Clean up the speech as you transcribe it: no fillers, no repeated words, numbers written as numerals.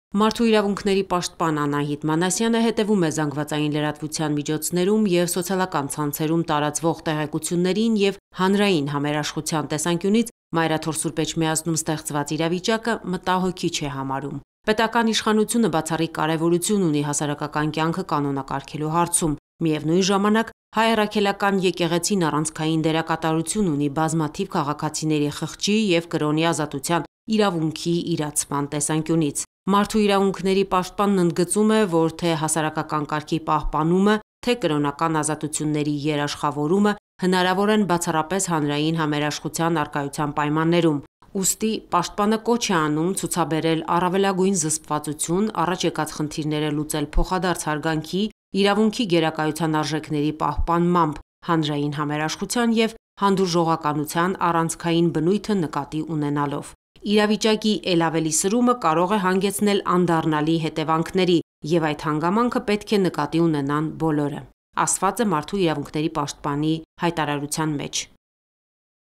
Մարդու իրավունքների պաշտպան Անահիտ Մանասյանը հետևում է զանգվածային լրատվության միջոցներում և սոցիալական ցանցերում տարածվող տեղեկություններին և հանրային համերաշխության տեսանկյունից Մայրաթոր Սուրբ Էջմիածնում ստեղծված իրավիճակը մտահոգիչ է համարում։ Պետական իշխանությունը բացառիկ կարևորություն ունի հասարակական կյանքը կանոնակարգելու հարցում, միևնույն ժամանակ հայ առաքելական եկեղեցին առանցքային դերակատարություն ունի բազմաթիվ քաղաքացիների խղճի և կրոնի ազատության իրավունքի իրացման տեսանկյունից։ Մարդու իրավունքների պաշտպանն ընդգծում է, որ թե հասարակական կարգի պահպանումը, թե կրոնական ազատությունների երաշխավորումը հնարավոր են բացառապես հանրային համերաշխության առկայության պայմաններում։ Ուստի պաշտպանը կոչ է անում ցուցաբերել առավելագույն զսպվածություն, առաջ եկած խնդիրները լուծել փոխադարձ հարգանքի, իրավունքի գերակայության արժեքների պահպանմամբ, հանրային համերաշխության և հանդուրժողականության առանցքային բնույթը նկատի ունենալով։ Իրավիճակի էլ ավելի սրումը կարող է հանգեցնել անդառնալի հետևանքների, և այդ հանգամանքը պետք է նկատի ունենան բոլորը, ասված է Մարդու իրավունքների պաշտպանի հայտարարության մեջ։